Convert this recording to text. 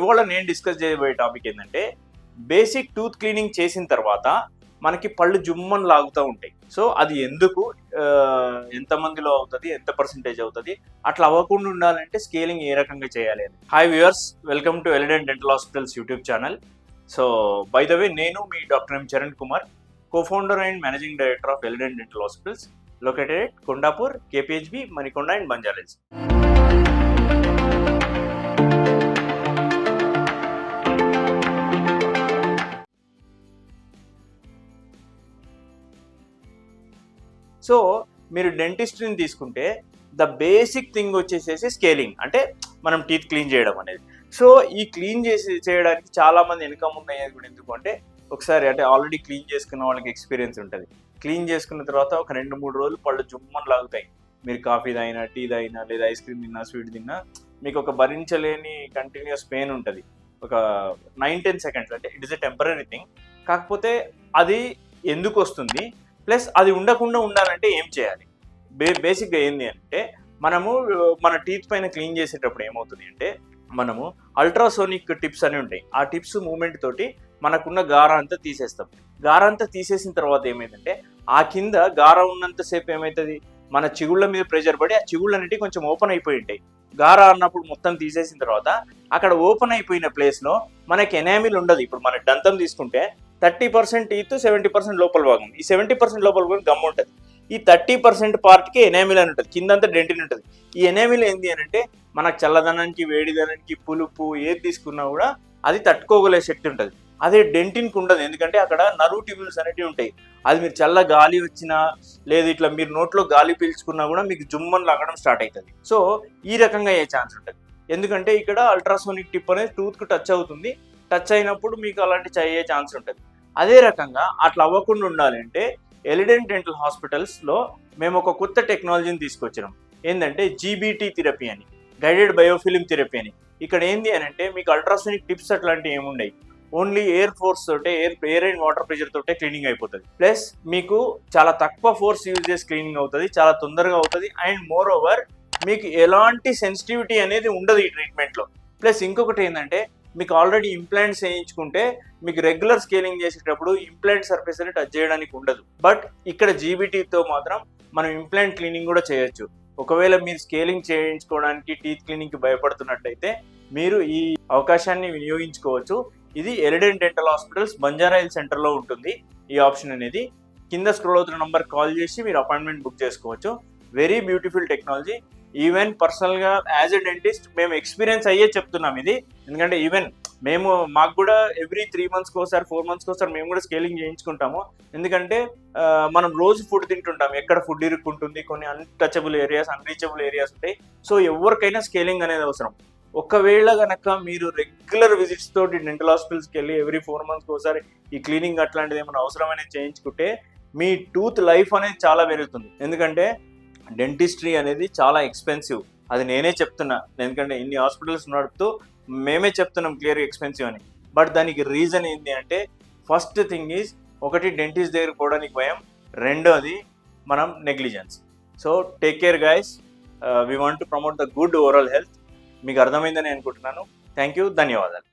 ఇవాళ నేను డిస్కస్ చేయబోయే టాపిక్ ఏంటంటే బేసిక్ టూత్ క్లీనింగ్ చేసిన తర్వాత మనకి పళ్ళు జుమ్మని లాగుతూ ఉంటాయి. సో అది ఎందుకు, ఎంతమందిలో అవుతుంది, ఎంత పర్సెంటేజ్ అవుతుంది, అట్లా అవ్వకుండా ఉండాలంటే స్కేలింగ్ ఏ రకంగా చేయాలి అని. Hi viewers, welcome to Elident dental hospitals YouTube channel. So by the way, నేను మీ doctor M Charan Kumar, co-founder and managing director of Eledent Dental Hospitals, located at Kondapur, KPHB, Manikonda and Banjarals. So మీరు డెంటిస్ట్రీని తీసుకుంటే the basic thing వచ్చేసేసి scaling, అంటే మనం teeth clean చేయడం అనేది. So ఈ క్లీన్ చేయడానికి చాలామంది వెనుక ముందయ్యేది కూడా ఎందుకు అంటే, ఒకసారి అంటే ఆల్రెడీ క్లీన్ చేసుకున్న వాళ్ళకి ఎక్స్పీరియన్స్ ఉంటుంది. క్లీన్ చేసుకున్న తర్వాత ఒక 2-3 రోజులు పళ్ళు జుమ్మని లాగుతాయి. మీరు కాఫీ తాగినా, టీ తాగినా, లేదా ఐస్ క్రీమ్ తిన్నా, స్వీట్ తిన్నా, మీకు ఒక భరించలేని కంటిన్యూస్ పెయిన్ ఉంటుంది. ఒక 9-10 సెకండ్స్, అంటే it is a temporary thing. కాకపోతే అది ఎందుకు వస్తుంది, ప్లస్ అది ఉండకుండా ఉండాలంటే ఏం చేయాలి? బేసిక్గా ఏంది అంటే, మనము మన టీత్ పైన క్లీన్ చేసేటప్పుడు ఏమవుతుంది అంటే, మనము అల్ట్రాసోనిక్ టిప్స్ అని ఉంటాయి. ఆ టిప్స్ మూమెంట్ తోటి మనకున్న గారా అంతా తీసేస్తాం. గారా అంతా తీసేసిన తర్వాత ఏమైందంటే, ఆ కింద గారా ఉన్నంతసేపు ఏమవుతుంది, మన చిగుళ్ళ మీద ప్రెషర్ పడి ఆ చిగుళ్ళు అనేవి కొంచెం ఓపెన్ అయిపోయి ఉంటాయి. గారా అన్నప్పుడు మొత్తం తీసేసిన తర్వాత అక్కడ ఓపెన్ అయిపోయిన ప్లేస్లో మనకి ఎనామిల్ ఉండదు. ఇప్పుడు మన దంతం తీసుకుంటే 30% టీత్, 70% లోపల భాగం. ఈ 70% లోపల భాగం గమ్ ఉంటుంది. ఈ 30% పార్ట్కి ఎనామిల్ అని ఉంటుంది, కిందంతా డెంటిన్ ఉంటుంది. ఈ ఎనామిల్ ఏంది అని అంటే, మనకు చల్లదనానికి, వేడిదనానికి, పులుపు ఏది తీసుకున్నా కూడా అది తట్టుకోగలే శక్తి ఉంటుంది. అదే డెంటిన్కి ఉండదు, ఎందుకంటే అక్కడ నర్వ్ ట్యూబ్యూల్స్ అనేవి ఉంటాయి. అది మీరు చల్ల గాలి వచ్చినా, లేదు ఇట్లా మీరు నోట్లో గాలి పీల్చుకున్నా కూడా మీకు జుమ్మని లాగడం స్టార్ట్ అవుతుంది. సో ఈ రకంగా అయ్యే ఛాన్స్ ఉంటుంది, ఎందుకంటే ఇక్కడ అల్ట్రాసోనిక్ టిప్ అనేది టూత్కు టచ్ అవుతుంది. టచ్ అయినప్పుడు మీకు అలాంటి అయ్యే ఛాన్స్ ఉంటుంది. అదే రకంగా అట్లా అవ్వకుండా ఉండాలంటే ఎలిడెంట్ డెంటల్ హాస్పిటల్స్లో మేము ఒక కొత్త టెక్నాలజీని తీసుకొచ్చినాం. ఏంటంటే జీబీటీ థెరపీ అని, గైడెడ్ బయోఫిలిం థెరపీ అని. ఇక్కడ ఏంది అని అంటే, మీకు అల్ట్రాసోనిక్ టిప్స్ అట్లాంటివి ఏముండయి. ఓన్లీ ఎయిర్ ఫోర్స్ తోటే, ఎయిర్ అండ్ వాటర్ ప్రెషర్ తోటే క్లీనింగ్ అయిపోతుంది. ప్లస్ మీకు చాలా తక్కువ ఫోర్స్ యూజ్ చేసి క్లీనింగ్ అవుతుంది, చాలా తొందరగా అవుతుంది. అండ్ మోర్ ఓవర్ మీకు ఎలాంటి సెన్సిటివిటీ అనేది ఉండదు ఈ ట్రీట్మెంట్లో. ప్లస్ ఇంకొకటి ఏంటంటే, మీకు ఆల్రెడీ ఇంప్లాంట్స్ వేయించుకుంటే మీకు రెగ్యులర్ స్కేలింగ్ చేసేటప్పుడు ఇంప్లాంట్ సర్ఫేస్ అని టచ్ చేయడానికి ఉండదు. బట్ ఇక్కడ జీబీటీతో మాత్రం మనం ఇంప్లాంట్ క్లీనింగ్ కూడా చేయొచ్చు. ఒకవేళ మీరు స్కేలింగ్ చేయించుకోవడానికి, టీత్ క్లీనింగ్కి భయపడుతున్నట్టయితే మీరు ఈ అవకాశాన్ని వినియోగించుకోవచ్చు. ఇది ఎలిడెంట్ డెంటల్ హాస్పిటల్స్ బంజారాహిల్స్ సెంటర్లో ఉంటుంది. ఈ ఆప్షన్ అనేది కింద స్క్రోల్ అవుతున్న నంబర్ కాల్ చేసి మీరు అపాయింట్మెంట్ బుక్ చేసుకోవచ్చు. Very beautiful technology. ఈవెన్ పర్సనల్గా యాజ్ ఎ డెంటిస్ట్ మేము ఎక్స్పీరియన్స్ అయ్యే చెప్తున్నాం ఇది. ఎందుకంటే ఈవెన్ మాకు కూడా ఎవ్రీ 3 మంత్స్కి ఒకసారి, 4 మంత్స్కి ఒకసారి మేము కూడా స్కేలింగ్ చేయించుకుంటాము. ఎందుకంటే మనం రోజు ఫుడ్ తింటుంటాం, ఎక్కడ ఫుడ్ ఇరుక్కుంటుంది, కొన్ని అన్టచబుల్ ఏరియాస్, అన్రీచబుల్ ఏరియాస్ ఉంటాయి. సో ఎవరికైనా స్కేలింగ్ అనేది అవసరం. ఒకవేళ కనుక మీరు రెగ్యులర్ విజిట్స్ తోటి డెంటల్ హాస్పిటల్స్కి వెళ్ళి ఎవ్రీ 4 మంత్స్కి ఒకసారి ఈ క్లీనింగ్ అట్లాంటిది ఏమైనా అవసరమైనా చేయించుకుంటే మీ టూత్ లైఫ్ అనేది చాలా పెరుగుతుంది. ఎందుకంటే డెంటిస్ట్రీ అనేది చాలా ఎక్స్పెన్సివ్, అది నేనే చెప్తున్నా. ఎందుకంటే ఇన్ని హాస్పిటల్స్ నడుపుతూ మేమే చెప్తున్నాం క్లియర్గా ఎక్స్పెన్సివ్ అని. బట్ దానికి రీజన్ ఏంటి అంటే, ఫస్ట్ థింగ్ ఈజ్, ఒకటి డెంటిస్ట్ దగ్గర పోవడానికి భయం, రెండోది మనం negligence. So take care guys, we want to promote the good overall health. మీకు అర్థమైందని అనుకుంటున్నాను. థ్యాంక్ యూ, ధన్యవాదాలు.